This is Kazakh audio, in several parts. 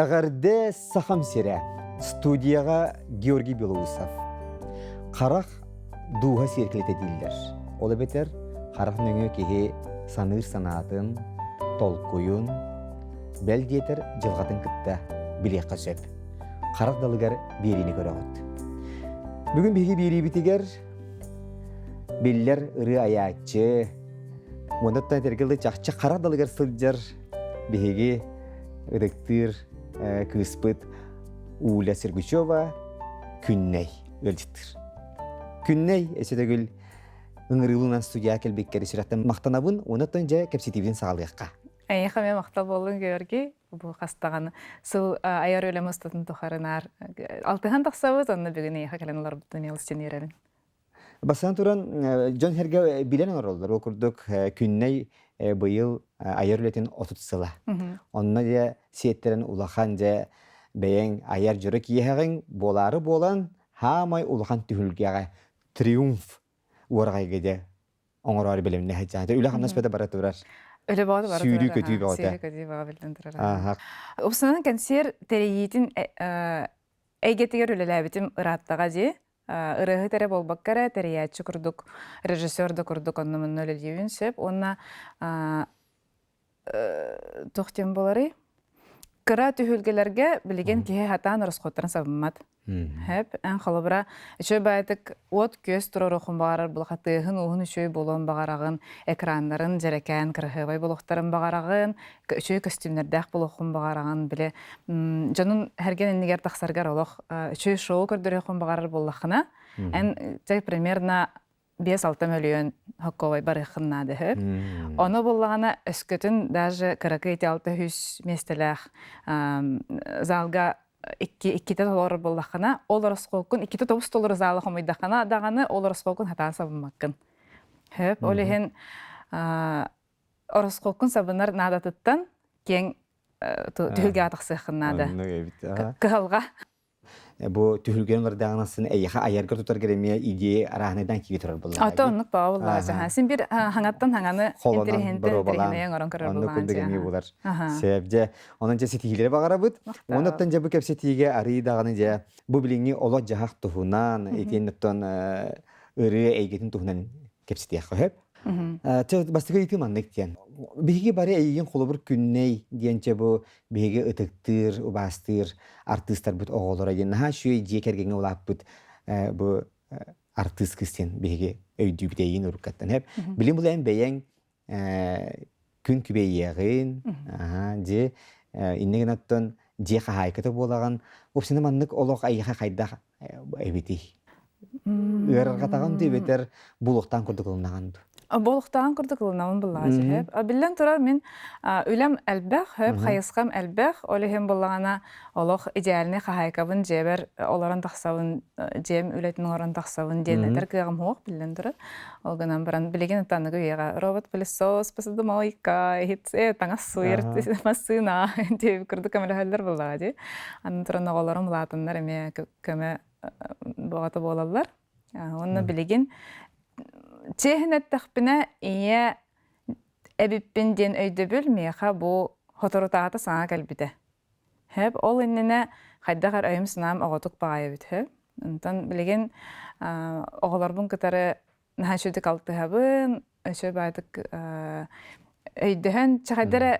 Бәғәрде сахам сере, студияға Георгий Белоусов. Қарақ дуға серкелете дейілдер. Олы бетер, қарақ нөңі кеге саныр санатын, толкуйын, бәл диетер жылғатын кітті білек қажеп. Қарақ далығар берені көрі ғыд. Бүгін беге бері бітігер, беллер ұры аячы, ондаттан тергілді жақчы қарақ далығар сылджар беге ұрықтыр, кыспыт Уля Сергучева күнней өлдіттір. Күнней әсетігіл ұңырылынан студия кәлбеккері сүрәттен мақтанабын, онаттан жа кәпсетивден сағалыққа. Әйеқа мен мақтал болуын Георгий, бұл қастағаны. Сыл аяр өлем ұстатын тұқарынар. Алтыған тақсабыз, онына бүгін әйеқа кәлен олар бұттын елістен ерелін. Басынан тұран, Джон Херге білен оралдар. Ол күрдік күнней бұйыл аяр өлетін отут сыла. Онына да сеттерін улахан жа бәйен аяр жүрі кейеғін болары болан хамай улахан түхілгеға триумф уарғайға де оңырары біліміне әйтсәңді. Үлі қамнас бәді бара тұрар. Үлі бағады бара тұрар. Сүйрі көтүй бағады. Сүйрі көтүй баға білден тұрар. Опсынан кәнсер тәрейетін әйгетігер үлі ләбітім ұраттаға де ырығы тәрі болбаққара тәрейәтші күрдік, режиссерді күрдік оннымын өлі дейін сөп. Онна тоқтен болары. Кыра түхілгелерге білген кеге хатан ұрысқоттарын сабыммад. Хәп, ән қалыбыра, үшөй бәйтік от көз тұрар оқын бағарар, бұлақатығын оғын үшөй болуын бағарағын, экранларын жәрекән кірғыбай болуқтарын бағарағын, үшөй костюмнердәқ болуқын бағарағын біле. Жанын әрген әнігер тақсаргар олық, үшөй шоу көрдірі оқын бағарар болуқына, ән жай примерно 5-6 миллион хокковай барықыннады хөп. Оны болағына өскөтін даже 46 местеләқ залға $2 болдақына, ол ұрысқоқын, $2 залы қомайдақына, дағаны ол ұрысқоқын хатан сабынмаққын. Хөп, олеген ұрысқоқын сабынар надатыттан кен түхілге атықсықын нады. Кығылға. Бұл түхілгенлер дағынасын әйеға айарғыр тұтар керемее идея арағынайдан кеге тұрар болар. Ата онлық бағы болар. Сен бір хаңаттан хаңаны интерихентен орын көрір болған. Себебде, оның жа сетігілері бағара бұд. Онаттан жа бұл кәп сетіге арый дағыны жа бұл біліңі олат жағақ тұхынан, етенліктен ұры әйгетін тұхынан кәп сетіге қойып. Бастығы етім аннық дейін. Беге бары әйген қолы бір күнней дейінше бұл беге ұтықтыр, ұбастыр, артыстар бұд оғылыра дейін. Наға шөй жекергенге олап бұд бұл артыст кістен беге өйді бідейін ұрыққаттан. Білім бұл ән бәйен күн күбейеғін, иннеген аттан жеқа хайкаты болаған. Опсыным аннық олық айға қайдақ әбеті. Үйарғатаған дейбетер бұлықтан күрді қылынағанды. Болықтаған күрді қылынауын бұллағы. Білден тұрар мен өлем әлбәқ, қайысқам әлбәқ, олығын бұллағана олық идеаліне қағайқабын жебер оларын тақсауын, жем өлетінің орын тақсауын дейінетер күйеғім хоқ білден тұрар. Олғынан бірін білеген ұттанығы үйеға робот-пылесос, посудомойка, таңа суыр, масына деп күрді көмелі бұллағы де. Анын тұрын оғыларын бұлатындар әме көмі бұғаты болалар. Оны білеген Чехінеттіқпіне ие әбіппен ден өйді бөлмеға бұл хоторутағаты саңа кәлбіді. Ол еніне қайдағар өйім сынам оғытық бағайы бүді. Онтан білеген оғыларбын күтары нәшөдік алтығабын, өші бәдік өйдіхін чағайдары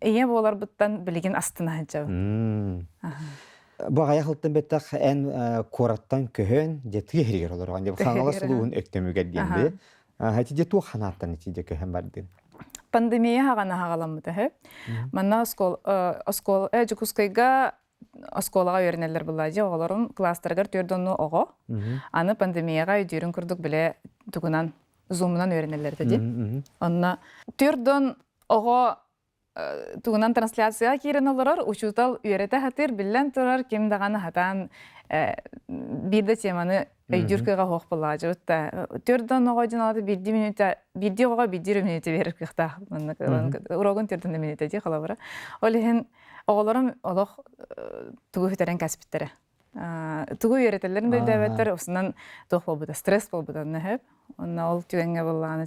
ие болар бұттан білеген астына жауын. Бұл аяқылттан беттақ ән қораттан көхін жетіге хергер олар оған. Қаңала сұлуын өктемігер дейінді. Әті жету қанаттан етейде көхін бардың. Пандемия хағана хағаламыды. Манна жүкускайға осколаға өрінелер бұлады. Оғаларын кластарғар түрдіні оғы. Аны пандемияға өйдерін күрдік біле түгінан, зумынан өрінелерді де. Онна түрдің оғы тугунан трансляцияға керен оларар, учутал үйреті хатыр, білен тұрар, кем дағаны хатан бірді теманы өйдүркіға хоқ бұлады. Түрдің оға жиналады бірді оға бірді минуты беріп кіқта. Урогын түрдің минуты де қала бұра. Ол ең оғаларым олық туғы хүтерен кәсіпіттері. Туғы үйретелерін дөйді әбеттер, осынан тоқ болбыда, стресс болбыда нөхіп. Ол түгенге болғаны.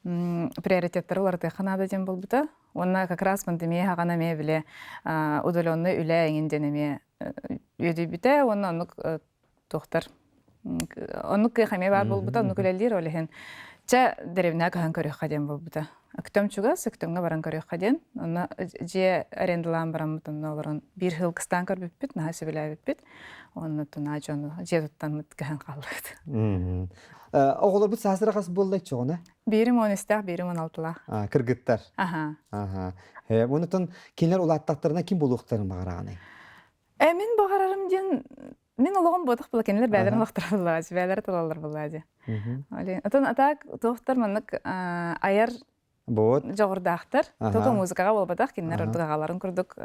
приоритеттер оларды қанады дем болбыта. Онна как раз пандемия хагана ме биле удаленный үле эңинден эме өйдөй бите, онна тохтар. Оннук хаме бар болбута, оннук үлелер олехен. Ча деревня кахан көрөкка дем болбута. Актөмчуга сектөңгө баран көрөкка ден. Онна же арендалан барамытын олорун бир хыл кыстан көрбүппүт, нахасы билебиппит. Онна туна жону же туттан мыт кахан калдык. Оголор бу сасыра кас болду чогуна. Бирим 10-стах, бирим 16-лах. Кыргыттар. Аха. Онутон кинлер улаттактарына ким болуктарын багараганы? Мен багарарым ден менологон бодук була кенелер бәлерин лактыралар, бәлер талалар булады. Али, атан атак тохтар маннык аяр Бот. жогордактар. Тото музыкага болбадак, кенелер ордугаларын курдук.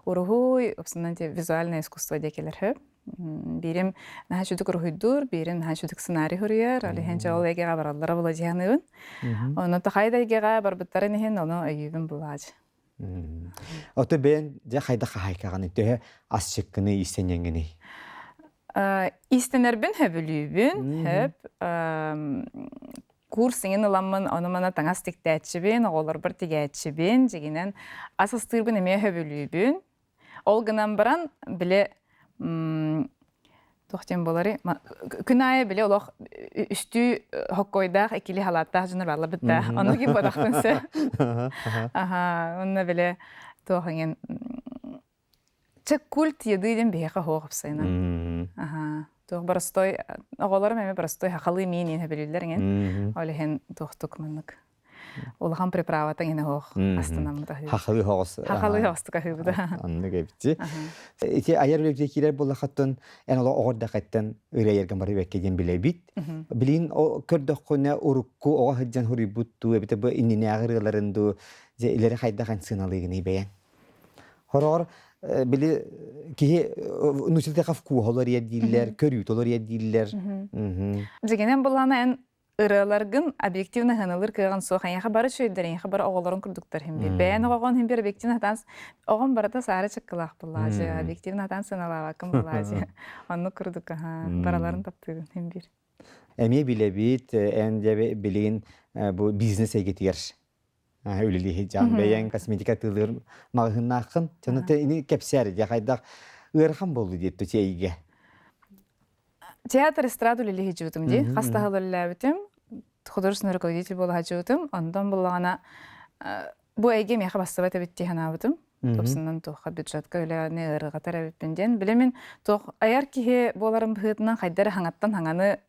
Урухуй, обсынан те визуальное искусство декелер хөп. Бирим нахачудук урухуйдур, бирим нахачудук сценарий хурьер, али хенче ол эгега бараллара була жиганыбын. Оны тахайда эгега барбыттарын эхен, оны өйүбін булады. Ото бен же хайда хайкаганы төһө асчыккыны истенеңгени. Истенербин хөбүлүбүн, хөп курсыңын ыламмын, оны мана таңас тектәтчибин, оголор бір тегәтчибин, жегенен асыстырбын эме хөбүлүбүн. Ол гынан баран биле тохтен болары, күн айы біле олық үсті хоккойдақ экили халаттақ жыныр барлы бітті. Оны кен бодақпынсы. Оны біле тоқыңен чек культ едейден бейқа хоғыпсайынан. Тоқ барыстой, оғаларым әме барыстой хақалы мен ені білілерінен. Олеген тоқтық мұнық. Улахан приправатан ene hoq astanamda. Haqalı hoğus. Haqalı hoğustu kahıbıda. Anlı gebti. Iti ayar ülkekiler bollaqattan en ola oğurda qayttan ıra yergen bari bekkeden bilebit. Bilin o kördökküne urukku oğa hıccan huributtu ebite bu innine ağırlarındu je ileri qayda kan sınalığını beyan. Horor bili ki nusrete qafku holar yediller, körüt olar yediller. Jegenen bulana en ыраларгын объективно ханылыр кыган сохан яха бары шөйдер яха бары оголорун курдуктар хим бир бән огон хим бир объективно танс огон барата сары чыккылак буллажы объективно танс саналава кым буллажы анны курдук бараларын таптыгын хим бир эми билебит энде билин бу бизнес эгетигер өлүли жан бәян косметика тылыр магыннакын жана ини кепсер жакайдак ырхан болду детти чейге. Театр эстраду лили хижутым ди, хастахылылабытым, художественный руководитель бол хажутым, ондан буллагана бу эйге меха бастабат эбитти ханабытым. Топсунан тоха бюджетка өлене ырыга тарабыппенден. Билемин тох аяр кихе боларым быһытынан хайдары хаңаттан хаңаны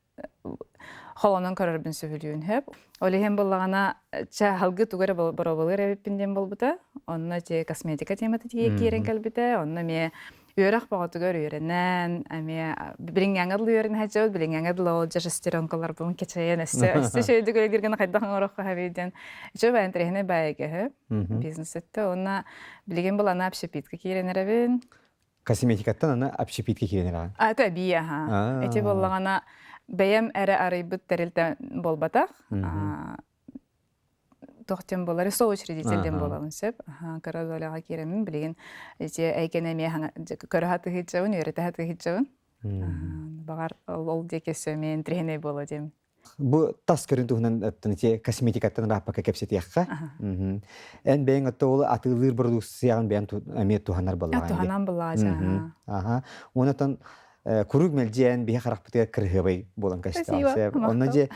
холонон көрөрбүн сөбүлүүн хеп. Олехен буллагана чахалгы тугары боробылыр эбиппенден болбута. Онна те косметика тематы тиге киерен калбите, онна ме Үйрәк бағыты гөр үйренен, әме білінгәңгідлі үйрен әжеуд, білінгәңгідлі ол жашестеронкалар бұлын кечайын өсті шөйді көлегерген қайдағын орыққа әбейден. Жо бәйін тірехіне бәйге бизнес етті. Онна білген бұл ана апшепиткі кейренер әбейін. Косметикаттан ана апшепиткі кейренер аған? Ата бия, әте болағана бәйім әрі арайбыт тәрілтен болбатақ. Тоқтен болары со учредителден болалын сөп. Карадолаға керемін білген әйкен әме көрі хаты хитчауын, үйреті хаты хитчауын. Бағар ол деке сөмен трехіне болу дем. Бұ тас көрін тұғынан косметикаттан рапақа кәпсет яққа. Ән бәйін атты олы атылыр продукцияған бәйін әме туғанар болаған. Туғанан болағын. Онатын Kuruq meljeğin bir xaraqbıtıya kırhıbay bolan kaçtı. Ondan je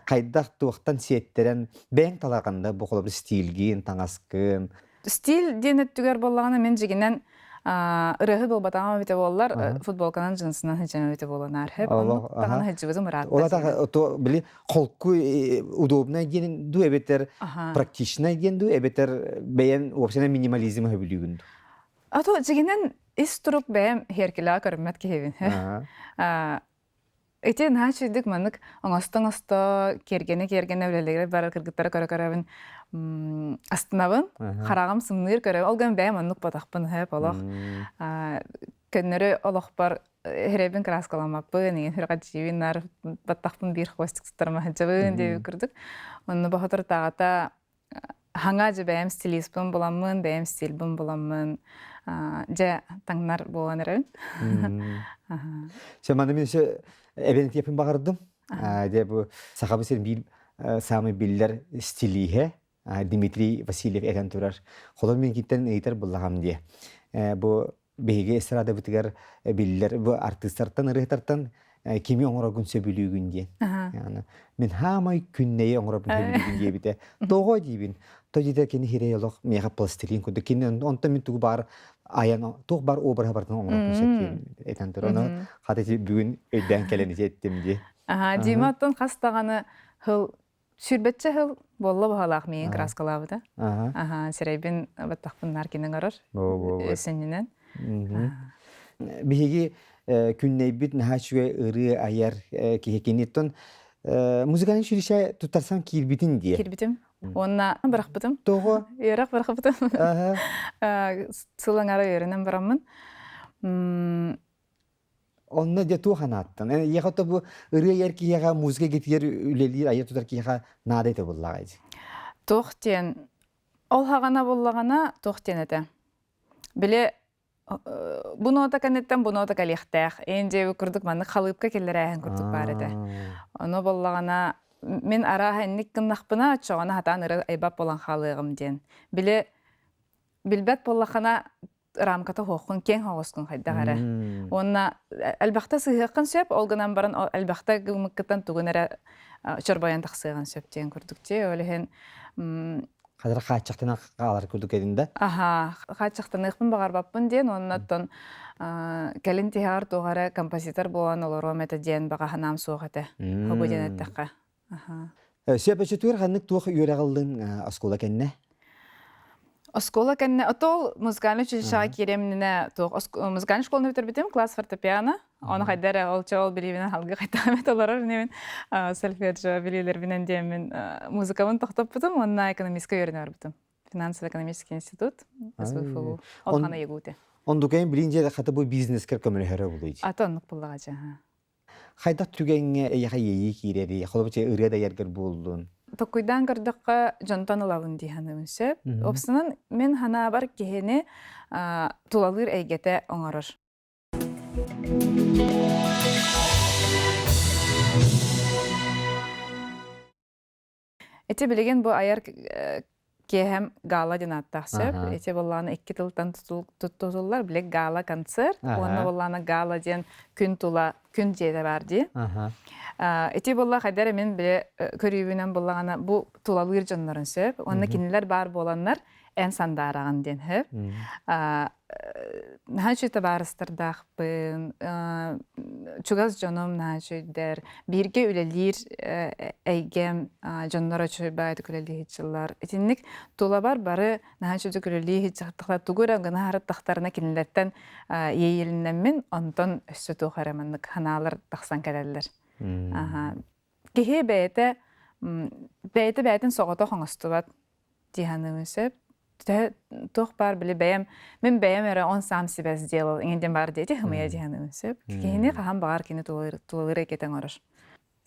qaydaq tuğtan siyetteren ben talaqanda bu qolabı stilgin, tangaskın. Stil denet tüger bolağına men jegenen ırığı bolbatağıma bite bollar futbolkanan jinsından hıcama bite bolanar hep. Onu tağına hıcıvızı mırad. Ola da bili kolku udobna gen du ebeter praktişna gen du ebeter beyen opsiyona minimalizm höbülügündü. Ato jegenen İsturup bəyəm herkila körmət kehevin. Ete naçidik manık oңостон кергене өлелегер бара кыргыттара көрөкөрөбүн астынабын карагам сымныр көрөп алган бәйм манык батакпын хеп олох көннөрү олох бар херебин краскаламаппын еген хырга жибинар батакпын бир хвостик старма жабын деп көрдүк. Оны бахатыр тагата хаңа же бәйм стилистпын боламын, бәйм стилбын боламын. Же таңнар болған әрін. Sen bana bir event yapın bağırdım. De bu sahabı sen bil самый биллер стилиhe Дмитрий Васильев этен турар. Холор мен киттен эйтер буллагам дие. Бу беге эстрада битигер биллер бу артисттардан ырыhtардан кими оңорогун сөбүлүгүн дие. Yani men hamay künneye оңорогун сөбүлүгүн дие бите. Того дибин. Тожида кини хиреолог мега пластилин куду кини онта мен тугу бар аян туг бар обра бартын оңорогун сөбүлүгүн этен турар. Оны хатати бүгүн өйдөн келени жеттим дие. Диматтан хастаганы хыл сүрбетче хыл болла бахалах мен краскалабыда. Серейбин баттакпын наркинен арар. Сеннен. Биһиги күннейбит нахачуе ыры аяр кихекениттон музыканы шүрише тутарсан кирбитин дие. Кирбитим. Онна барахбытым. Того. Ярак барахбытым. Сылаңара өренен барамын. Онна де туханаттан. Яхата бу ыры аяр кияга музыка гетер үлелир аяр тутар кияга надайты буллагай. Тохтен ол хагана буллагана тохтен эте. Биле бунота канеттен бунота калихтах. Энже күрдүк манны халыпка келлерәһен күрдүк бар эте. Оно буллагана мен арахынник кыннахпына чогана хатан ыры айбап болан халыгым ден. Биле билбет буллагана рамката хокун кен хогоскун хайдагара. Онна албахта сыгыкын сөп олганан баран албахта гымыккытан тугунара чорбаян таксыган сөп ден күрдүк те. Олehen Хадыр хачактан алар күрдүк эдинде. Хачактан ыкпын багарбаппын ден. Оннаттан келин тихар тугара композитор болан олоро мета ден багаханам сугата. Хобу ден аттакка. Сөпөчө тур ханнык тух юрагылдын оскола кенне. Оскола кенне отол музыкальный училище керемнене тух музыкальный школаны битирбитим класс фортепиано. Оны хайдара ол чол биливинен халга кайтамет олар немен сольфеджио билилер бинен демен музыканы токтоптум, онна экономистка үйрөнө барбытым. Финансово-экономический институт СВФУ. Ол хана егуте. Ондукайын билинже хата бу бизнескер көмөлөһөрө булуйт. Атонлук буллагача. Хайда түгенге яха ийи кирери, холобуча ырыда яргер булдун. Токуйдан кырдыкка жонтон лавын диханы үнсөп. Опсынан мен хана бар кехени тулалыр эйгете оңорор. Эти билеген бу аяр кеһем гала динаттах сөп. Эти болланы 2 тылдан туттулар, билек гала концерт. Оны болланы гала ден күн тула, күн жеде барди. Эти болла хайдары мен биле көрүүбүнөн боллагана бу тулалыр жоннорун сөп. Оны кинилер бар боланнар эн сандараган ден хөп. Нахачыта барыстырдақпын, чугаз жоном нахачыдер, бирге үлелир әйгем жоннора чөйбайды күлелі хитчылар. Этинник тула бар бары нахачыды күлелі хитчақтықлар тугура гына хараттақтарына кинилеттен ейілінен мен онтон өссі туғараманлық ханалар тақсан кәлелер. Кехе бәйті соғыта қоңысты бат диханы өсіп, Тох бар биле бәем, мен бәем эре 10 самси бәс делал, иңден бар деди хымыя диханы өсіп. Кехіне қахан бағар кені тулыры кетен орыр.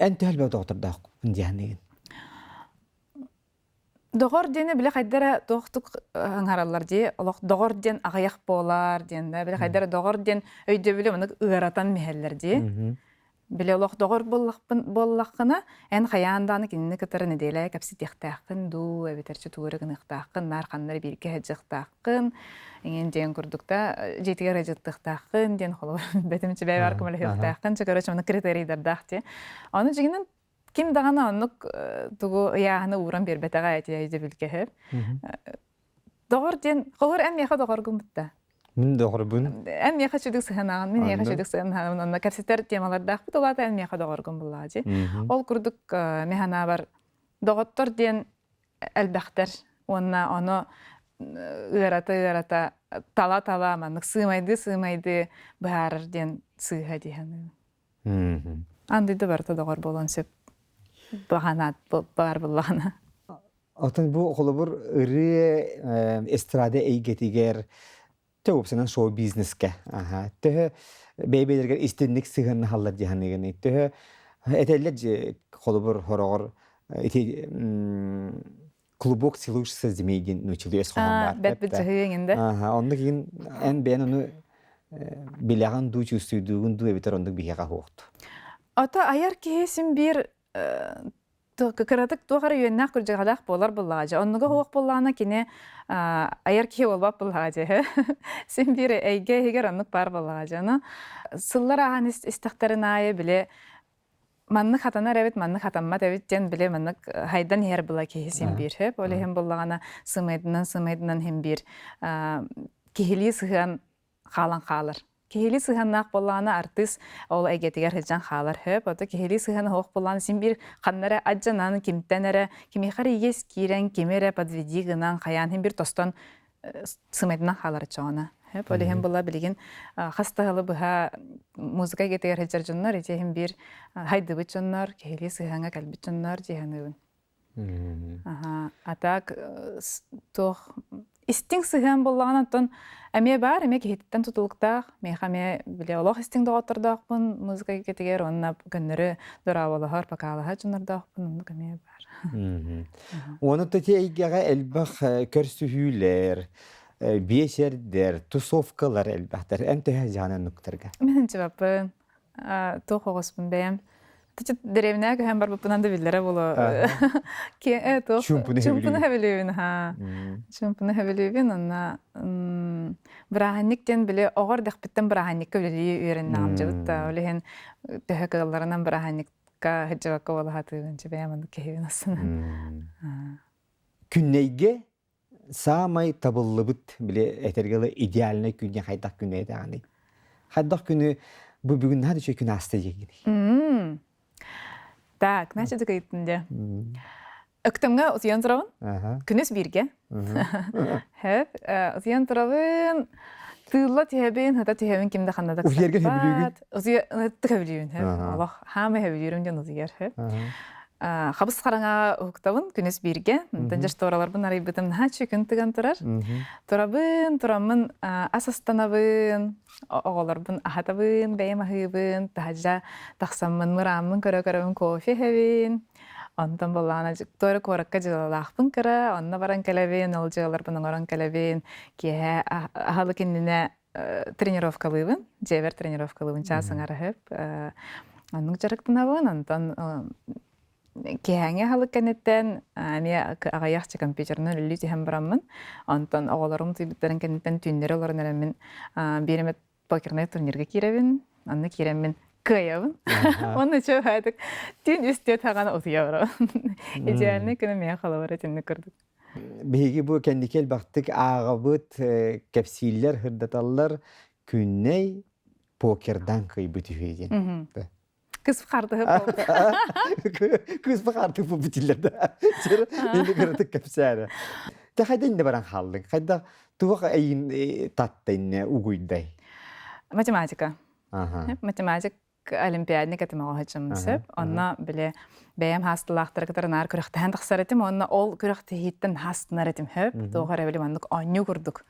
Ән төхәл бәу доғырдақ диханы еген? Доғыр дені біле қайдара тоқтық аңаралар де, доғыр ден ағаяқ болар ден, біле қайдара доғыр ден өйде біле мұны ұғаратан мехеллер де. Биле олох доғыр боллаққына, ән қаянданы кеніне кітірі неделі кәпсі тектаққын, ду, әбетерчі туырығын ұқтаққын, нарқанлары бірге әджіқтаққын, еңен ден күрдікта жетігер әджіқтаққын, ден қолы бәтімчі бәй бар күмілі ұқтаққын, чөкөрөч оны критерийдардақ де. Оны жегінен кем дағана онық тұғы ұяғыны ұран бербетаға әте әйде білге әп. Доғыр ден, қолыр ән меға доғыр күмітті. Мен доғыр бұн? Ән меға шүдік сығанағын, мен еға шүдік сығанағын, онына кәпсеттер темалардақ бұд, олаты ән меға доғыр күм бұллағы. Ол күрдік механа бар доғыттыр ден әлбәқтер, онына оны ұғарата, тала-тала, манық сымайды, бағарыр ден сыға дейханы. Андайды барта доғыр болуын сөп бағанат бар бұллағына. Атын бұл қолы бұр ұры эстрада әйгетігер Tööpsenen show businesske. Töhö beybelерге истинник сыгынны халлар диханыгыны. Töhö этеллер холобур хорогор эти клубок силушсыз демейдин нучилу эсхоман бар. Бет жыгыңында. Онда кийин эн бен ону билеган ду чувствуйдугун ду эбитер ондук бихега хокту. Ата аяр кесим бир кыратык тугары үйеннак күржагалак болар буллаажы. Оннуга хуак буллаана кини аяр ки болбап буллаажы. Сен бир эйге хигер оннук бар буллаажы. Аны сыллар ахан истактарын айы биле манны хатана рәбит манны хатамма дәбит ден биле манны хайдан хер була ки сен бир хеп. Оле хем буллагана сымайдынан хем бир кихили сыган халан халар. Кихили сыганнақ болланы артист ол әгетігер хыджан халар хөп. Ота кихили сыганы хоқ болланы син бир қаннары аджананы кимтенері, кимихар ес кирен, кемері подведи гынан қаян, хем бир тостан сымайдынан халар чоғана. Хөп, оле хем болла білген қастағылы бұға музыка әгетігер хыджар жоннар, ете хем бир хайдыбыт жоннар, кихили сыганға кәлбіт жоннар жиғаны атак тоқ истинг сыган боллаган тон эме бар эме кехиттен тутулуктаах мехаме биле олох истинг доотурдаакпын музыка кетигер онна көннөрү дораволохор пакалаха жунардаакпын онну эме бар. Оны тете эйгеге элбах көрсүхүлер, биешердер, тусовкалар элбахтар эмте жана нуктарга. Мен жабаппын тоқ огоспун бэм. Тичи деревняк hem бар бупунан да биллере боло. Ке то чумпуны хевелевин ха. Чумпуны хевелевин анна браханниктен биле огор дахпиттен браханникка биле үйреннам жабытта. Олehen төһөкөлләреннән браханникка хеҗәккә була хатыгын җибәмән кehevin асына. Күннейге самай табыллыбыт биле этергеле идеальный күнне хайдак күнне даганы. Хайдак күнү бу бүгүн нады чөй күн асты жегини. Так, значит, это кайтынде. Өктөмгө утуян турабын. Күнүс бирге. Хеп, утуян турабын. Тыылла тиһебин, хата тиһебин кимде ханнада. Утуярга хебилүүгүн. Утуяр тыгабилүүн, хеп. Аллах, хама хебилүүрүн жан утуяр, хеп. Хабыс караңа уктабын күнүс бирге. Тенжеш торалар бун арайбытым начы күн тыган турар. Турамын асастанабын, оголарбын ахатабын, бәймахыбын, тахажа тахсаммын мыраммын көрө-көрөбүн кофе хебин. Онтон боллана тойры коракка жылалахпын кыра, онна баран келебин, ол жылаларбын оңорон келебин, кие ахалы киннине тренировкалыбын, жебер тренировкалыбын часыңара хеп. Оннук жарыктынабын, онтон кеһәңе халыккенеттен ами агаяхчы компьютерны лүти һәм барамын. Онтон оголорум тибеттерен кенеттен түннәре оларын әлемин беремет покерный турнирге киребин. Анны киремин кыябын. Онны чөһәдик. Тин үстә таган утыябыр. Идеальный күнү мен халавар этинне көрдүк. Беги бу кендикел бактык агыбыт кепсиллер хырдаталлар күнней покердан кыйбыт үйден. Кыз бақарды хеп. Кыз бақарды бу битиллерде. Чер эли көрөтүк кепсәре. Та хайдан да баран халдың. Хайда туга айын таттайны угуйдай. Математика. Математик олимпиадник этимага хачымсып, онна биле бәям хастылактар кытарнар күрәктән тахсаретим, онна ол күрәкте хиттен хастнар этим хеп. Туга рәбеле мандык анню күрдүк.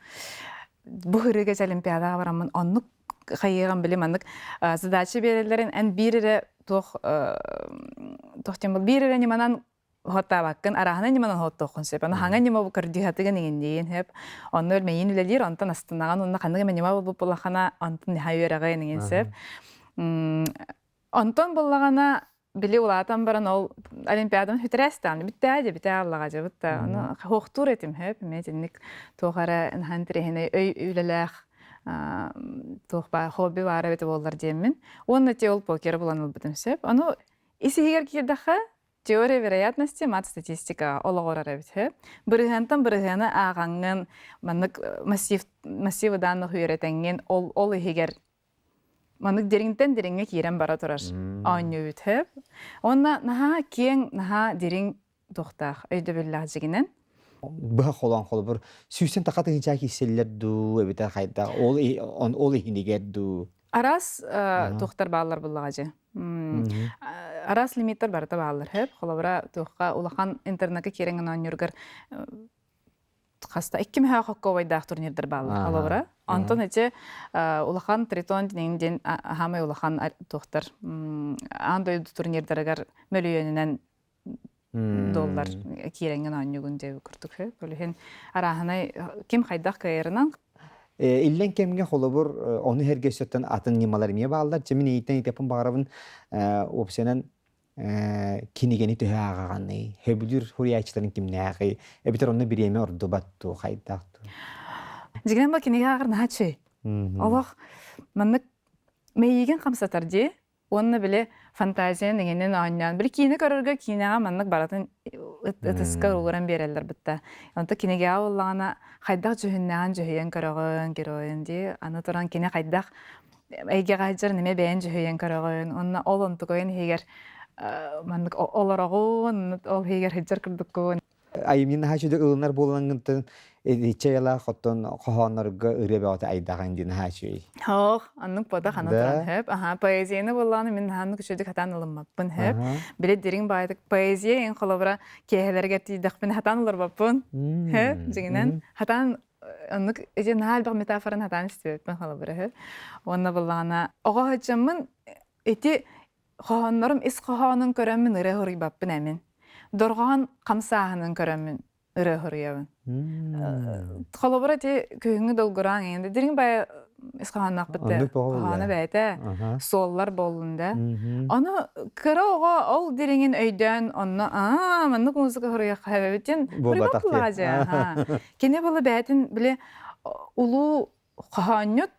Бу хирге олимпиадага барамын, анны хайыган билем андык задача берелерин эн бирире тохтем бул бирире неманан хотабаккын арахана неманан хоттокун сеп аны хаңа нема бу кардихатыгын индейин хеп онны өлмейин үлелер онтан астынаган онна ханныга мен нема бу булахана онтан хайырага индейин сеп онтон буллагана биле улатан баран ол олимпиадан хүтрәстан битте аллага жабытта аны хохтур этим хеп метинник тогара хантрехне өй үлелах тухба хобби бар бит боллар демин. Онна те ол покер буланыл битимсеп. Аны исигер кирдаха теория вероятности, мат статистика олагора бит. Биргентан биргене аганган манык массив данных үйрәтәнген ол игер манык дериңтен дереңге кирен бара турар. Анны бит. Онна наха кең наха дерин тохтах өйдө биллах жигинен. Бага холан холы бир сүйсен такаты хича киселлер ду эбите хайда ол ихинигер ду. Арас тохтар баалар буллагажы. Арас лимиттер барта баалар хеп. Холобра тохка улахан интернетке керенген анюргар хаста 2000 хакка вайдах турнирдер баалар. Холобра Антон эче улахан тритон ден хамай улахан тохтар андой турнирдергер мөлүйөнүнөн доллар киренген анюгун деп көрдүк хеп. Өлөһен араханай ким хайдах кайрынан Илlen kemge holobur onu hergesötten atın nimalar miye bağlar. Cemin eğitten itepin bağırabın opsiyonen кинигени төһө аагаганы хөбүлүр хуриячтарын кимнээги эбитер онно биреме орду батту хайдакту. Жигнен ба кинеге агар начы. Олох маннык мейген камсатар ди. Онны биле фантазия негенен аннан. Бир кине көрөргө кинега маннык баратын ытыска улгуран берелдер битта. Онта кинеге авыллагана хайдак жөһүннәгән жөһүйен көрөгөн героен ди. Аны туран кине хайдак эйге гажыр неме бәен жөһүйен көрөгөн. Онна ол онтугойн хегер маннык олорогун ол хегер хеджер кырдыккон. Айымнин хачуды ылынар болаңынтын эдичейла хоттон кохонорга ыребеота айдаган дин хачуй. Хох, аннык бода хана туран хеп. Поэзияны болланы мен ханны күчөдүк хатан ылынмаппын хеп. Биле дирин байдык поэзия эн холобра кехелерге тидакпын хатан ылырбаппын. Хеп, жигинен хатан аннык эже наалбак метафорын хатан истебеппин холобра хеп. Онна боллана ого хачамын эти хохоннорум ис хохонун көрөмүн ыры хурибаппын эмин. Дорган камсаһынын көрөмүн ыры хурuyabın. Холобра те көңү долгуран энди дирин бай исханак битте. Хана бәйте. Соллар болунда. Аны кырога ол диринин өйдөн онна мындык музыка хуруя хабебитин. Булбатак. Кене болу бәйтин биле улуу хаханют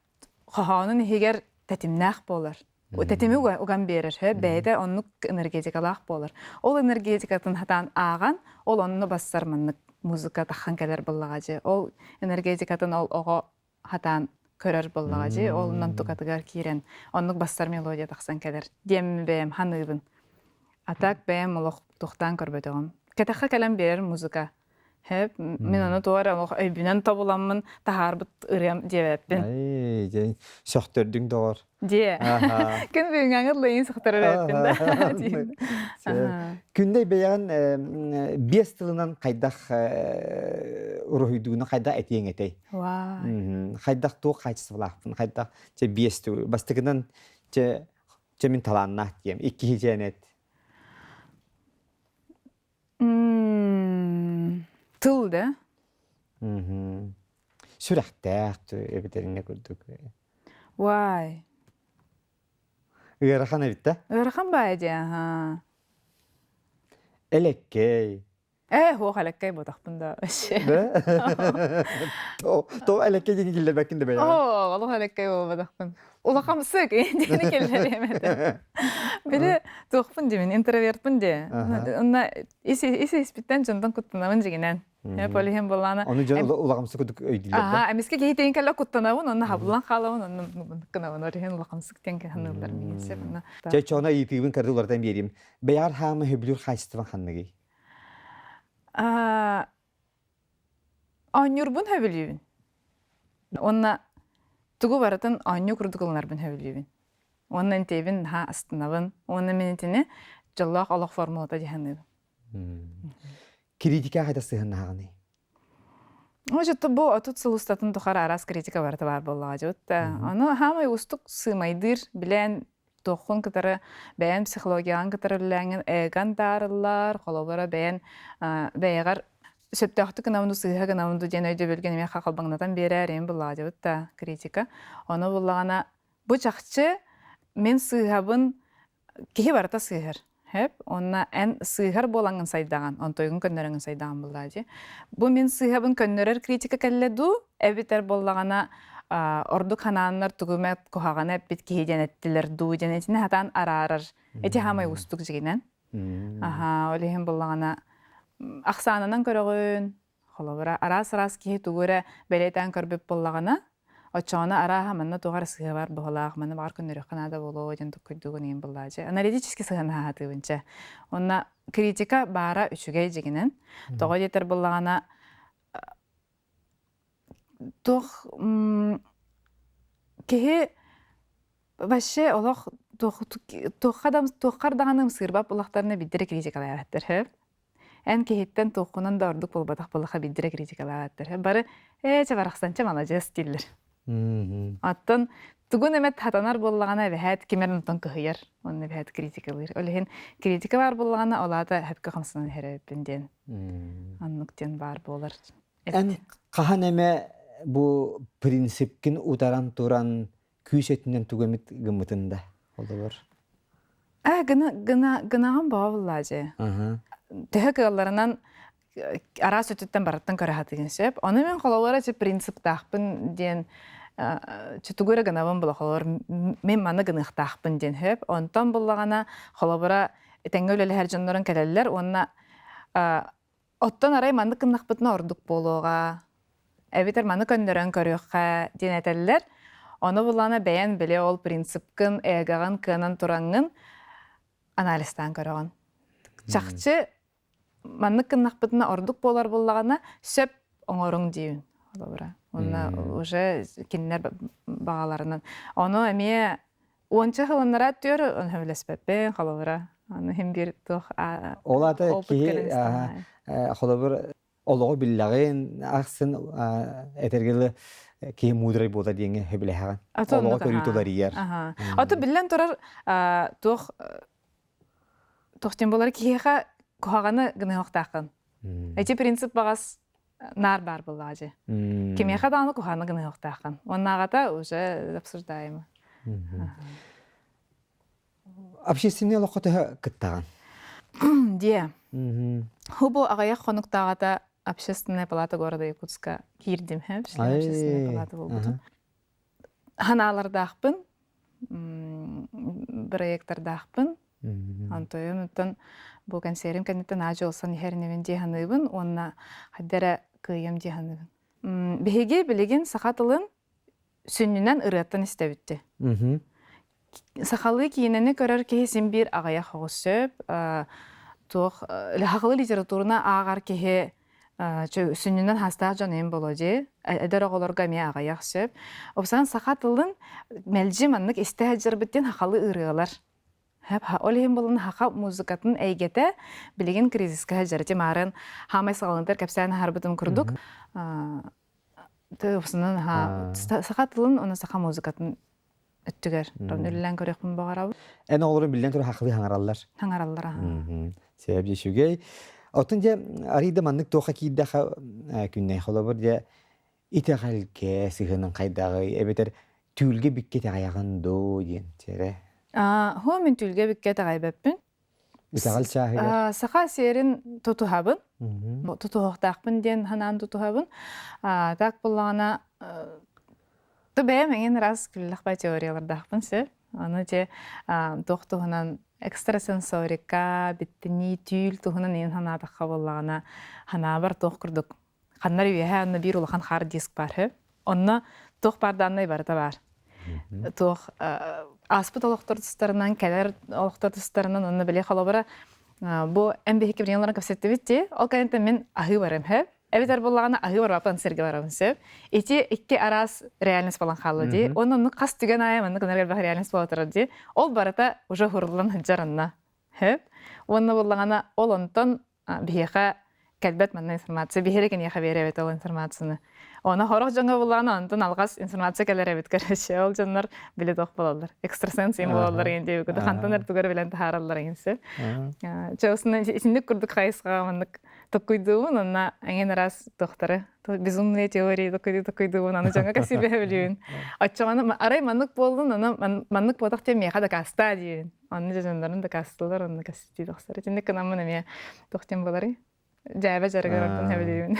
хаханын хегер тетимнах болар. Тетими уган берер, бәйдә оннук энергетикалах болар. Ол энергетикатын хатан ааган, ол онну бассар маннык музыка таххан келер боллагажы. Ол энергетикатын ол ого хатан көрөр боллагажы, ол оннан тукатыгар кирен, оннук бассар мелодия тахсан келер. Дем бәм ханыбын. Атак бәм олох тухтан көрбөтөгөм. Кетахка келем берер музыка. Hep men onu doğru öybünen tabulanmın taharбыт ырым дебеппин. Ай, söktürdün doğru. Diye. Gün büyüngängirleyin söktürerepпин da. Күндәй бәян бес тылынан кайдах урухүйдүгүнө кайда этең этей. Вай. Кайдах тоо кайчысылакпын, кайдах же бес тыл. Бастыгынан же мен таланна дем. 2 хиженет. Tıl da. Sürekli evlerine kurduk. Vay. Iğrakan evitte? Iğrakan baydı ha. Elekkey. Ho elekkey bodak bunda. To elekkey yeni giller bakın be ya. Allah elekkey bodak bunda. Ulaqam sık yeni giller yemedi. Biri toqpun demin introvertpun de. Ona isi ispitten jondan kuttanamın jiginen. Ya polihem bolana. Onu jon ulaqamsı kuduk öydüler. Aha, emiske geyteyin kala kuttanawın, onu hablan qalawın, onu kınawın, orihen ulaqamsı tenke hanılar minse buna. Çeçona yitibin kardılardan beriyim. Beyar hamı heblur xaystıvan xannıgı. Anyurbun heblübün. Onna tugu baratın anyu kurdukulnarbın heblübün. Ondan tebin ha astınavın, onun minitini jallaq Allah formulada jehannabın. Kritika hayda sığınna hağını. Ojutta bu atut sulustatın tuqar aras kritika barıtı var bollağa Onu hamay ustuk sığmaydır bilen toxun kıtarı beğen psixologiyan kıtarı bilen egan darıllar, kolobara beğen beğer söptəxtı qınavındı sığığa qınavındı jen öydü bölgen emek xaqalbağınatan berərim bollağa jutta kritika. Onu bollağına bu çaqçı men sığabın kehi barıta sığır. Hep onna en sığır bolangın saydağın, ontoygun könnörüngün saydağın bollağı. Bu men sığabın könnörör kritika kelledu, eviter bollağına orduk hananlar tugumet kohağına bit kehi jenettiler du jenetini hatan ararar. Eti hamay ustuk jiginen. Aha, olehen bollağına Aksanından körөгөн, холобра арас ки тугура белетен көрбөп боллагана, очоона ара хаманна тугар сыга бар болак, мана бар күнөрө канада болоо жан туккуйдугун ем боллажы. Аналитически сыгана хатыбынча. Онна критика бара үчүгэй жигинен. Того жетер боллагана тох кеһи башы олох тохкардаганым сырбап улактарына биддере критикалай аттыр хеп. En kehitten toqqunan da orduk bolbatak bollaqa bildire kritikalaаттар. Bari çabaraqsança malajes diller. Attan tugun emet hatanar bollagana behet kimerin ton kıhıyar. Onu behet kritikalir. Olehen kritika var bollagana olada hep kıqamsının hereppinden. Annukten var bolar. En qahan eme bu prinsipkin utaran turan küysetinden tugemit gımıtında oldu var. Гынаган баалла же. Тэхэ кылларынан ара сөтүттен бараттан көрәһатыгын сөп. Оны мен хололара же принцип тахпын ден чутугура гынабын була холор мен маны гыныхтахпын ден хөп. Онтан буллагана холобара теңгөлеле һәр жоннорун келеллер. Онна оттон арай маны гынахпытына ордук болуга. Эбитер маны көндөрөн көрөккә ден этеллер. Оны буллана бәян биле ол принципкын эгаган кынан турангын анализтан көрөгөн. Чакчы маннык кыннахпытына ордук болар буллагана сөп оңорун дейін. Онна уже кинлер бағаларынан. Оны әме 10 хылыннара түр, оны хөвілеспеппен қалабыра. Оны хем бір тұқ Олады ки холобыр олығы биллағын ақсын этергелі ки мудрай бода дейінге хөбіле хаған. Олығы көрітулар егер. Аты білен тұрар тоқтен болары кейеға кухаганы гыны оқтақын. Эти принцип бағас нар бар бұл ажы. Кемеға даны куханы гыны оқтақын. Оннағата уже обсуждаем. Общественный лоқоты кыттаған? Де. Хубу ағаяқ қонуқтағата общественная палата города Якутска кирдим. Общественная палата болбуду. Ханалардақпын, проектордақпын. Антойымыттан бұл консерим кәнеттен ажы олсан ехерневен деханыбын, онна хаддара күйем деханыбын. Беге білеген сақатылын сүннінен ұраттан істебітті. Сақалы кейінені көрер кейсен бір ағая қоғыз сөп, ләхақылы литературына ағар кейі сүннінен хастақ жанайын болады, әдір оғыларға ме ағаяқ сөп. Опсан сақатылын мәлжі маннық істі әджірбіттен хақалы ұрығалар. Ол ем болын хақа музыкатын әйгеті білеген кризиске әжірді марын хамай сағалындар кәпсәйін харбытын күрдік. Сақатылын оны сақа музыкатын өттігер. Үлілен көрекпін бағарабы. Ән оғылырын білден тұры хақылы хаңаралар. Хаңаралар. Себеп жешугей. Отын де арыйда маннық тоқа кейдіға күннен қолы бір де иті қалке сығының қайдағы әбетер түйілге біккет аяғын до дейін. Хо мен түлге бікке тағайбәппін. Итағал чағығыр? Сақа серін тұтуғабын. Тұтуғақтақпын ден ханан тұтуғабын. Так болағана тұбәйім әңен раз күліліқпай теориялардақпын сеп. Оны де тоқтуғынан экстрасенсорика, біттіні түйіл тұғынан ең ханадаққа болағана хана бар тоқ күрдік. Қаннар үйе оны бір ұлақан қар диск бар. Оны тоқ барданнай барыта бар. Тоқ аспыт олықтар тұстарынан, кәлер олықтар тұстарынан оны біле қалабыра. Бұл әмбе хеке бірінларын көпсетті бітті. Ол кәнетті мен ағы барым хөп. Әбетер болағана ағы бар бапан серге барым сөп. Эти икке арас реальность болан қалы де. Оны қас түген айым, оны күнергер бақ реальность болатыры де. Ол барыта уже хұрылын хүджарынна хөп. Оны болағана ол онтон бейеқа кәлбәт манна информация. Бейереген еқа бере бет ол информацияны. Оны хорох жаңа булганы антын алгас информация келер бит көрөшө. Ол жаннар биле тох болалар. Экстрасенс им болалар энди үгү хантанар тугар билен тааралар энсе. Чөсүнө ичиндик курдук хайсга мандык токуйдуун ана эген раз доктору. Безумные теории токуйдуун аны жаңа касибе билүүн. Аччаганы арай мандык болдун ана мандык бодок те меха да каста дейин. Аны жаннарын да кастылар, аны касти доктору. Ичиндик канамын эме доктем болары. Жаба жаргырдан хабилүүн.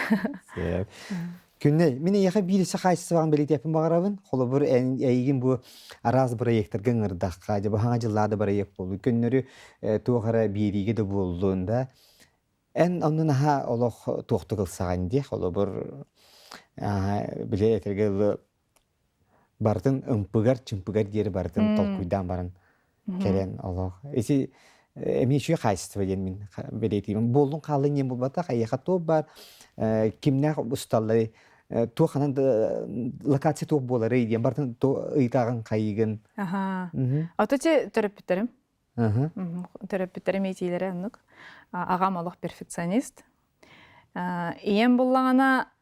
Күнне, мен яха birisi қайсысы бағын білет епін бағарабын. Қолы бір әйгін бұл араз проекттер ғыңырдаққа, жабы хаңа жыллады проект болды. Күннері туғара бириге де болуында. Ән онын аға олық тоқты қылсаған де, қолы бір біле етергелі бардың ұмпығар, чүмпығар дері бардың толқуйдан барын керен олық. Есі Эми еще қайсысы білен мен білетеймін. Болдың қалың ем болбата, қайеқа топ бар, кімнәқ ұсталары, тоқанан локация тоқ болары еден, бардың ұйтағын қайығын. Аты те терапевтерім. Терапевтерім етейлері әнік. Ағам олық перфекционист. Иен болағана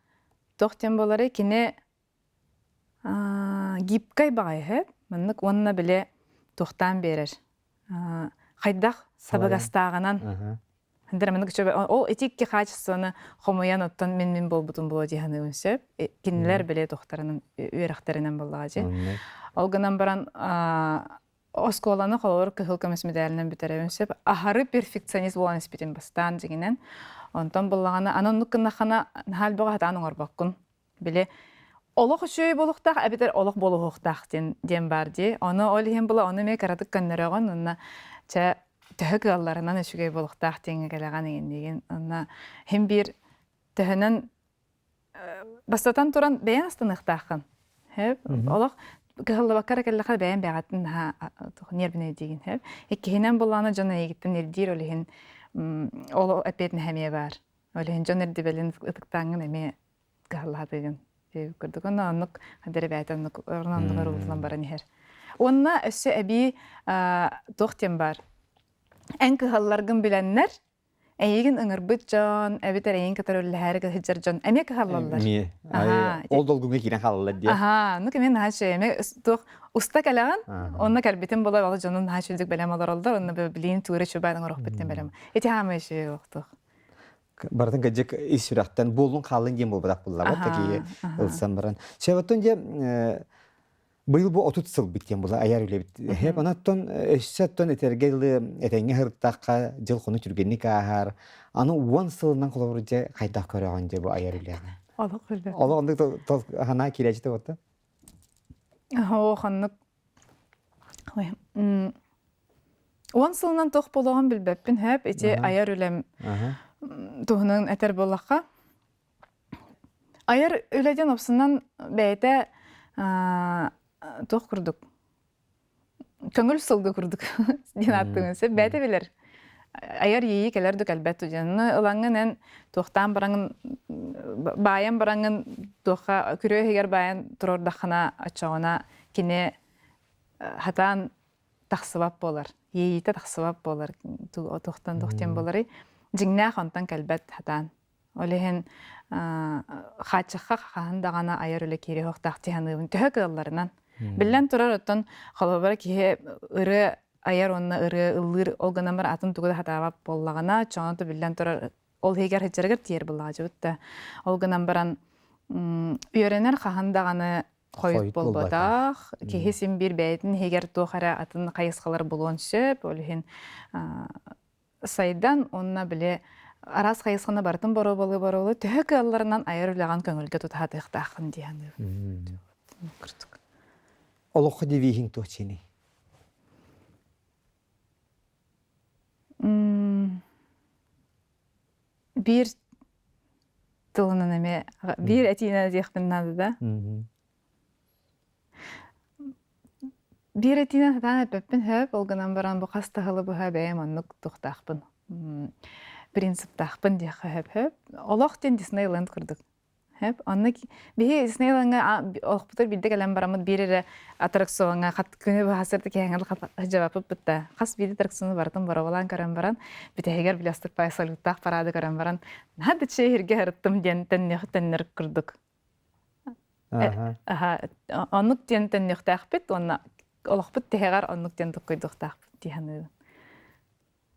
тоқтен болары кене гипкай бағай хеп. Мәнік онына біле тоқтан берер. Қайдақ сабығастағынан. Ол этикке качествоны хомоян оттан мен болбутун боло диханы үнсеп. Кинилер біле тоқтарының үйрақтерінен болуға же. Ол гынан баран осколаны холор кыһыл көмөс медалинен бүтеребин сөп ахары перфекционист болан испитин бастан дигинен онтон буллагана анын нуккынахана халбага хатан оңорбоккун биле олох үчүй болуктак абитер олох болуктак ден бар ди оны олхем була оны ме каратык көннөрөгөн онна ча төһөк алларынан үчүгей болуктак деңе келеган деген онна хем бир төһөнөн бастатан туран бәян астаныктакын хеп олох кыһылла баккара келлаха бәян бәгатын нервне деген хеп эккенен буланы жана егиттен эрдир олехин ол апетне хәмие бар олехин жон эрдибелин ытыктаңын эме кыһылла деген деп көрдүк оны аннык хадер бәйтен орнандыгы рулан баран хер онна өссө эби тохтем бар эн кыһалларгын биленнер эйигин ыңырбыт жон эбитер эйин катарөлләһәре хиҗар жон эме кыһаллалар ол долгуңа кирен халлар ди ну кемен хаше эме тох уста калаган онна карбитен бола бала жонун хашылдык белем алар олдар онна билин туры чөбәдән орох битен белем эти хамы эше октох бартын гәҗек исүрәктән булун халын дем булбак буллар вот такие ылсан баран шәвәтен де быйыл бу 30 жыл биткән була аяр үле бит хеп анаттан эшсәттән этергеле этеңе хыртакка жыл хуны түргенник ахар аны 10 сылдан колорҗа кайта көрәгән ди бу аяр үле алык үле алык анда хана киләҗте вот о ханнык ой 10 сылдан тох болган билбеппин хеп эти аяр үлем туһунун этер боллакка аяр үледен опсунан бәйте тох курдук көңүл сылды курдук ден аттыңсы бәйте билер аяр йии келердик әлбәттә җанны ылаңын тохтан бараңын баян бараңын тоха күрө һәгәр баян турордахана ачагына кине хатан тахсыбап болар йиите тахсыбап болар тохтан тохтен болары жиңнә хантан кәлбәт хатан олehen хачакка хандагана аяр үле кире хоктакты ханыбын төһөк алларынан билен турар оттон халабара ки ыры аяр онна ыры ыллыр олганамар атын тугда хатабап боллагана чонто билен турар ол хегер хечергер тиер буллага жутта олганамбаран үйренер хандаганы койып болбодах кехесин бир бәйтин хегер тохара атын кайыскалар болгон сөп олehen сайдан онна биле арас кайыскана бартын боро төһөк алларынан аяр үлеган көңүлгө тутатыктакын дияны олох дивихин точини бир тылынан эме бир этине дехпиннады да бир этине тана пеппин хөп олганан баран бу кастахылы бу хабем аннык туктакпын принцип тахпын дия хөп олох тен Диснейленд курдук хөп аннык бие Диснейленга олохпутер билдек алам барамыт бирере аттракционга кат күнү хасырды кеңел жабап битта кас биде аттракциону бартын барабалан каран баран битегер биластыр пайсалыктак парады каран баран нады шехирге хырттым дентен нехтеннер курдук аннык дентен нехтахпит онна олохпут тегер аннык дентен койдуктак дияны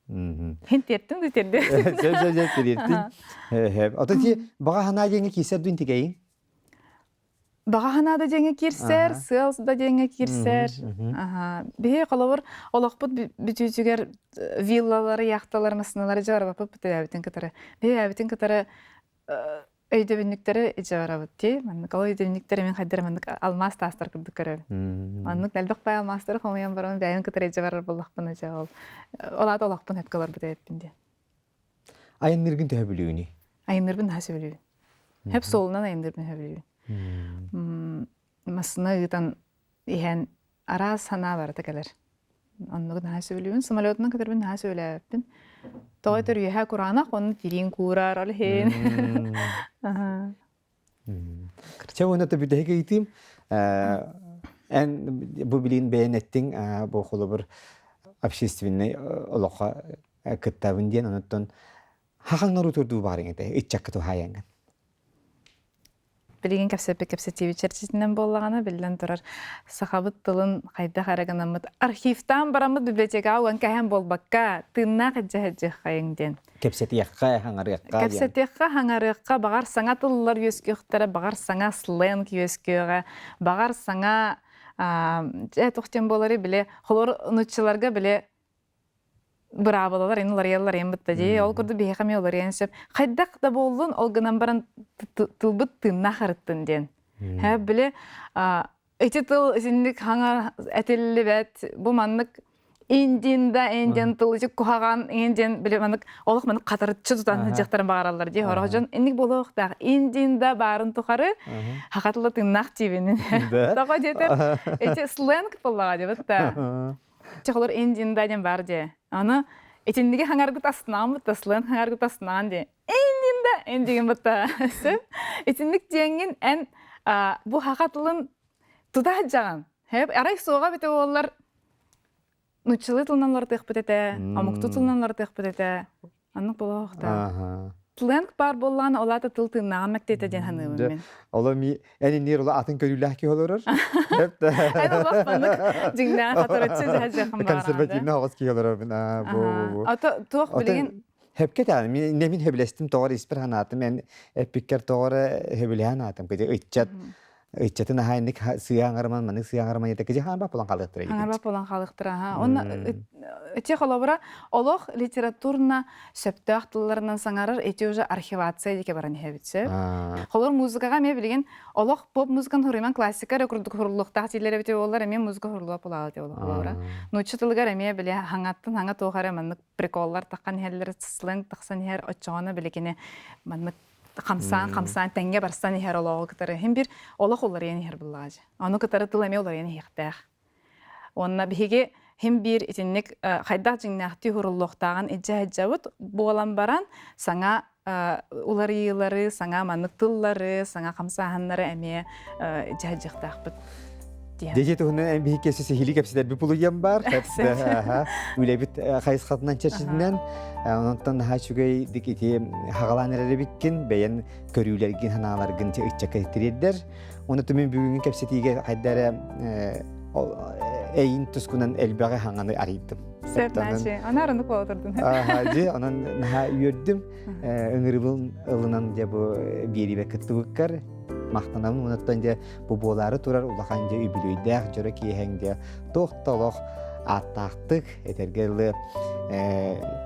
Хин тертин дü терди. Söz terdi. Hep. Atati baga hana jenge kiser dün tigey. Baga hana da jenge kirser, sales da jenge kirser. Aha. Бе калабыр олохпут бүтүзүгер виллалары, яхталары, масыналары жарып бүтөбүтүн катары. Бе абитин катары өйдөбүнүктөрү жарабыт ти. Мен калай өйдөбүнүктөрү мен кайдыр мен алмаз тастар кырдык көрөм. Аннык далбак бай алмазтар комуян барам бәйин катары жарар боллакпын жагыл. Олат олакпын hep kalар бүтөбүндө. Айныргын төбүлүгүнү. Айнырбын хасыбылуу. Hep солунан айнырбын хөбүлүү. Масына гытан иһен ара сана бар текелер. Анныгын хасыбылуун самолетунан катербин хасыбылааппын. Тойтер юха курана он тирин курар алхен. Ага. Чавона да бидеге итим. Эн бу билин бейнеттин бу холобур общественный олоха кыттабын ден онтон хахаңнару турду барың эте итчаккы хаяңган. Билген кепсетиви черчитинен боллагана билен турар сахабыт тылын кайда караганамыт архивтан барамыт библиотека алган каһан болбакка тынна кыжа хайыңден. Кепсетиякка хаңарыкка. Кепсетиякка хаңарыкка багар саңа тыллар юскөктөрө багар саңа сленг юскөга багар саңа Тоқтен болары біле, холор нуччыларға біле бравалар, олар яллар ембітті де, ол күрді бейхаме олар енсеп. Қайдақ да болдың, ол гынан баран тылбыт тынна қарыттын ден. Біле, эти тыл синдик хаңа әтелі бәт, бұл маннык Индин тылычы кухаган, индин біле маннык, олық маннык қатырытчы тұтан жақтарын бағаралар де. Орағы жон, endік болуықтақ, индинда барын тұқары, хақатылы тыңнақ тивенін. Таға детер, эти сленг болаға де, бітті. Чоқолар индинда ден бар де. Аны, этендіге хаңаргыт астынан бітті, сленг хаңаргыт астынан де. Индинда, индеген бітті. Этендік денген ән, бұл хақатылын тұта жаған. Арай соға біті олар нуччылы тылнанлар тыхпыт эте, амукту тылнанлар тыхпыт эте. Аннык болуақта. Тленг бар болланы олаты тыл тыыннаған мәктейті ден ханымын мен. Ола ми, әне нер ола атын көрілі әке олырыр? Ән олақ банық жыңдан қатырытшы жәжіқым бағарады. Консервативны ағыз ке олырыр. Туақ білеген... Hepket yani, nemin hebilestim doğru ispir hanatım, ben epikker doğru hebile hanatım. Kıcı ıççatın ahaynik sıyağın araman, manık sıyağın araman yetek kıcı hanba polan kalıqtıra. Hanba polan kalıqtıra, ha. Onna, öte kolabıra, olaq literaturna söptüaq tıllarından sanarır, eti уже arxivasiya deke baran hebitse. Kolor muzikaga me bilgen, olaq pop muzikan hurriman klasika rekorduk hurluqtaq tillere bite ollar, emen muzika hurluğa polağı de olaq kolabıra. Nutçı tılgar eme bile hangattın, hangat oğara manık prekollar taqan herler, slang taqsan her açağına bilekene manık Қамсан тәңге барстан ехер олығы кітары. Хем бір олық олар ені хер бұллағажы. Аны кітары тыламе олар ені хектәқ. Онына бігі хем бір етіннік қайдақ жыңнақты хұрыллықтаған әджа-әджауыт болан баран саңа олар елары, саңа манық тыллары, саңа қамсағанлары әме әджа-әджақтақ бұд. Дежет оғынан ән бігі кесі сехилі кәпсілер бір бұлыян бар. Үлі біт қайыз қатынан чәршідінен. Ondan daha şügey dikiti hagalanırları bikin, beyan körülergin hanalargın çakı ettirirler. Onu tümün büyüğün kapsetiyle haydara eyin tüskunan elbağı hanganı araydım. Sertnaçı, ana arındık oturdun. Hacı, onun daha yördüm. Öngürübün ılınan bu biri ve kıttı bıkkar. Mahtanamın ondan bu boğları turar ulağanca übülüydək, jörə ki həngdə toxtalıq attaqdıq, etergərli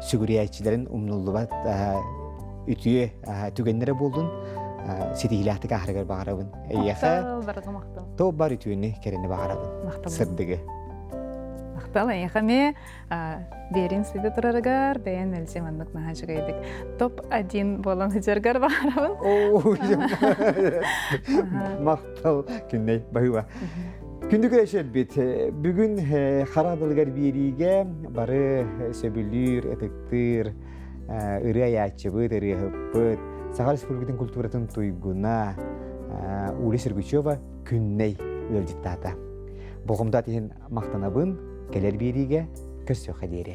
sügüriyətçilərin umnulluğa ütüyü tügənlərə buldun. Sitihilətік ahırgar bağırabın. Maqtal, barıqı maqtal. To bar ütüyünü kereni bağırabın. Sırdığı. Maqtal, eğame берин сиде турарыгар, бәйен әлсем аннык наха жүгейдік. Топ-1 болан хүжергар бағарабын. Мақтал күнней, бағыва. Күнді көрәшер бет, бүгін қарадылғар бериге бары сөбілір, әтіктір, үрі аячы бұд, үрі ғыппыд, Сағар Республикатын культуратын туйгуна Ули Сергучева күнней өлдіттата. Бұғымда теген мақтанабын, келер бериге көз сөқа дейірі.